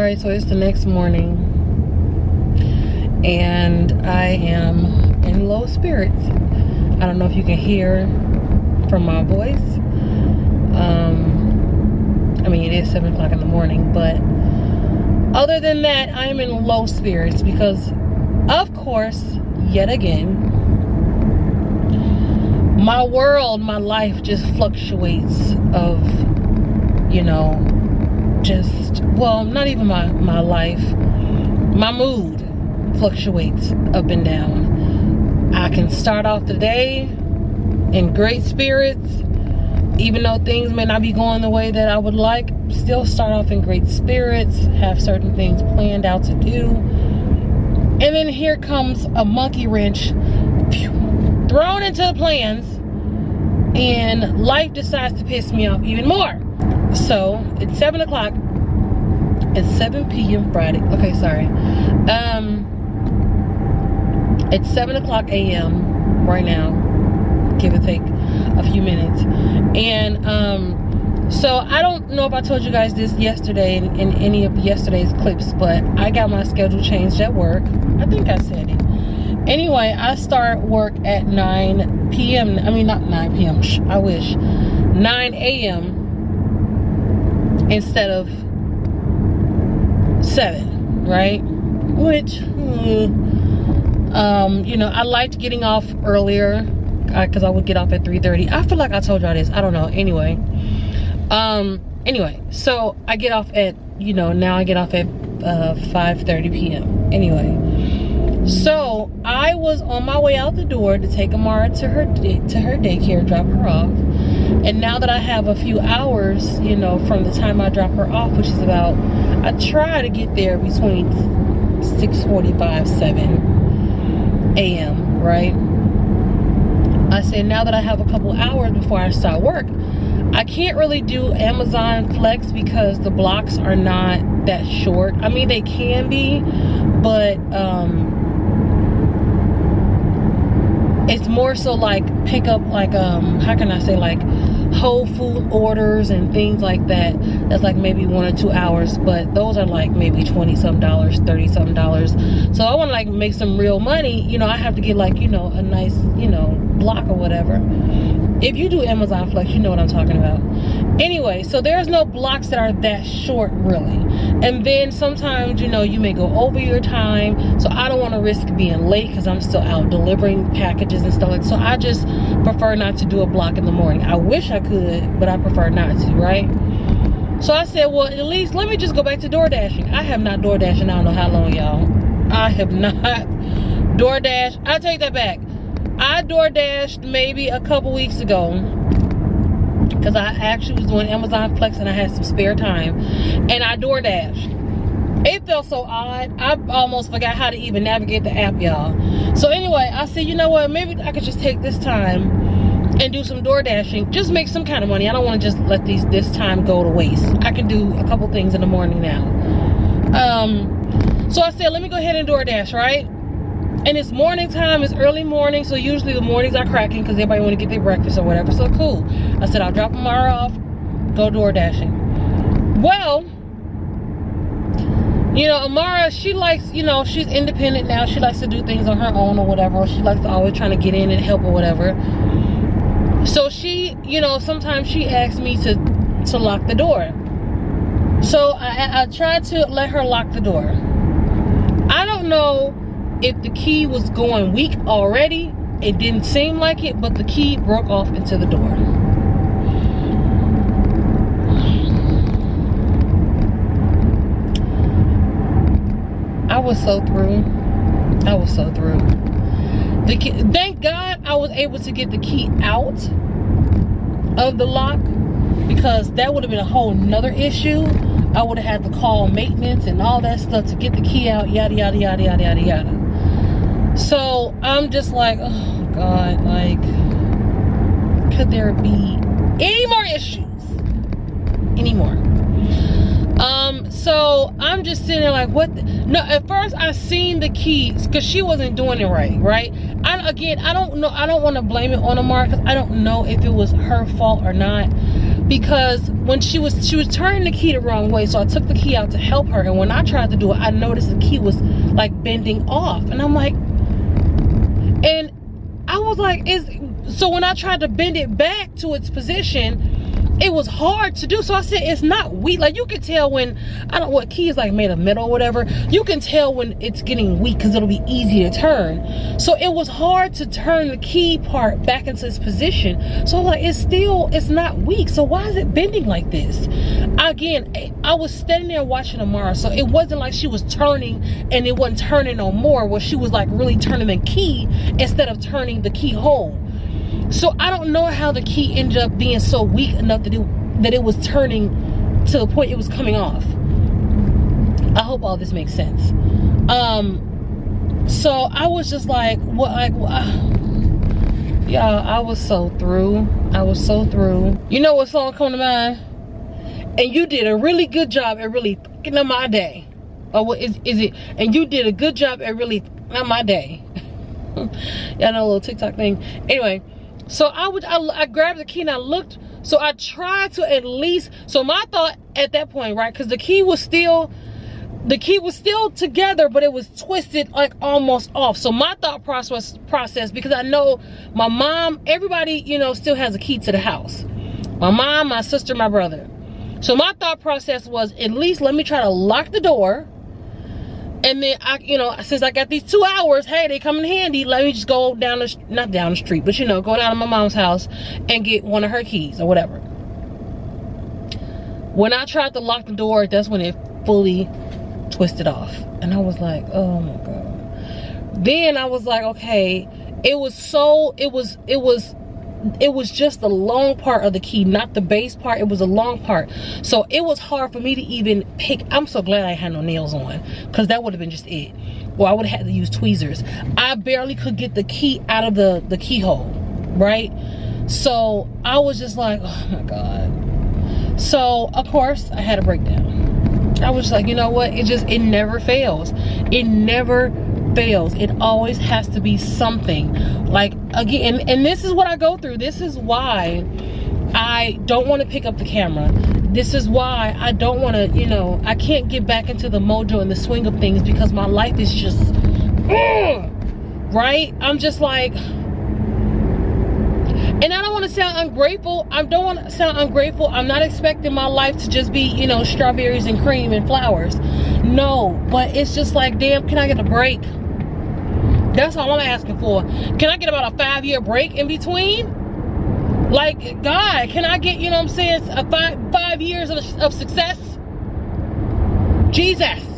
Alright, so it's the next morning and I am in low spirits. I don't know if you can hear from my voice. I mean, it is 7 o'clock in the morning, but other than that, I am in low spirits because, of course, yet again, my world, my life just fluctuates of, you know, just, well, not even my life, my mood fluctuates up and down. I can start off the day in great spirits, even though things may not be going the way that I would like, still start off in great spirits, have certain things planned out to do. And then here comes a monkey wrench thrown into the plans, and life decides to piss me off even more. So it's 7 o'clock. It's 7 p.m. Friday. Okay, sorry. It's 7 o'clock a.m. right now, give or take a few minutes. And so I don't know if I told you guys this yesterday in any of yesterday's clips, but I got my schedule changed at work. I think I said it. Anyway, I start work at 9 p.m. I mean, not 9 p.m. I wish. 9 a.m. instead of 7, right? Which, you know, I liked getting off earlier because I would get off at 3:30. I feel like I told y'all this. I don't know. Anyway, so I get off at, you know, now I get off at 5:30 p.m. Anyway, so I was on my way out the door to take Amara to her daycare, drop her off. And now that I have a few hours, you know, from the time I drop her off, which is about, I try to get there between 6:45, 7 a.m., right? I said, now that I have a couple hours before I start work, I can't really do Amazon Flex because the blocks are not that short. I mean, they can be, but it's more so like pick up, like how can I say, like whole food orders and things like that. That's like maybe 1 or 2 hours, but those are like maybe $20-some, $30-some. So I want to like make some real money, you know. I have to get like, you know, a nice, you know, block or whatever. If you do Amazon Flex, you know what I'm talking about. Anyway, so there's no blocks that are that short, really. And then sometimes, you know, you may go over your time. So I don't want to risk being late because I'm still out delivering packages and stuff like that. So I just prefer not to do a block in the morning. I wish I could, but I prefer not to, right? So I said, well, at least let me just go back to door dashing. I have not door dashed in I don't know how long, y'all. I have not door dashed. I'll take that back. I door dashed maybe a couple weeks ago because I actually was doing Amazon Flex and I had some spare time, and I door dashed. It felt so odd. I almost forgot how to even navigate the app, y'all. So anyway, I said, you know what, maybe I could just take this time and do some door dashing, just make some kind of money. I don't want to just let this time go to waste. I can do a couple things in the morning now. So I said, let me go ahead and door dash, right? And it's morning time, it's early morning, so usually the mornings are cracking because everybody want to get their breakfast or whatever. So cool. I said, I'll drop Amara off, go door dashing. Well, you know, Amara, she likes, you know, she's independent now. She likes to do things on her own or whatever. Or she likes to always trying to get in and help or whatever. So she, you know, sometimes she asks me to lock the door. So I tried to let her lock the door. I don't know if the key was going weak already. It didn't seem like it, but the key broke off into the door. I was so through. I was so through. The key, thank God I was able to get the key out of the lock, because that would have been a whole nother issue. I would have had to call maintenance and all that stuff to get the key out, yada yada yada yada yada yada. So I'm just like, oh God, like, could there be any more issues anymore? So I'm just sitting there like, what? No, at first I seen the keys because she wasn't doing it right. I don't know. I don't want to blame it on Amara because I don't know if it was her fault or not. Because when she was turning the key the wrong way, so I took the key out to help her, and when I tried to do it, I noticed the key was like bending off, and I'm like, and I was like, so when I tried to bend it back to its position, it was hard to do. So I said, it's not weak. Like, you can tell when, I don't know what key is, like made of metal or whatever, you can tell when it's getting weak because it'll be easy to turn. So it was hard to turn the key part back into its position. So I'm like, it's not weak, so why is it bending like this? Again, I was standing there watching Amara, so it wasn't like she was turning and it wasn't turning no more, where she was like really turning the key instead of turning the keyhole. So I don't know how the key ended up being so weak enough that it was turning to the point it was coming off. I hope all this makes sense. So I was just like, what? Like, yeah, I was so through. I was so through. You know what song come to mind? And you did a really good job at really fucking up my day. Or what is it? And you did a good job at really fucking up my day. Y'all know a little TikTok thing. Anyway. So I grabbed the key and I looked. So I tried to at least, so my thought at that point, right, because the key was still together, but it was twisted like almost off. So my thought process, because I know my mom, everybody, you know, still has a key to the house. My mom, my sister, my brother. So my thought process was, at least let me try to lock the door. And then you know, since I got these 2 hours, hey, they come in handy. Let me just go down not down the street, but you know, go down to my mom's house and get one of her keys or whatever. When I tried to lock the door, that's when it fully twisted off, and I was like, oh my god. Then I was like, okay, it was just the long part of the key, not the base part. It was a long part, so it was hard for me to even pick. I'm so glad I had no nails on, because that would have been just it, or I would have had to use tweezers. I barely could get the key out of the keyhole, right? So I was just like, oh my god. So of course I had a breakdown. I was just like, you know what, it never fails. It never fails. It always has to be something. Like, again, and this is what I go through. This is why I don't want to pick up the camera. This is why I don't want to, you know, I can't get back into the mojo and the swing of things, because my life is just right. I'm just like, and I don't want to sound ungrateful. I don't want to sound ungrateful. I'm not expecting my life to just be, you know, strawberries and cream and flowers. No, but it's just like, damn, can I get a break? That's all I'm asking for. Can I get about a 5-year break in between? Like, God, can I get, you know what I'm saying, a five years of success? Jesus.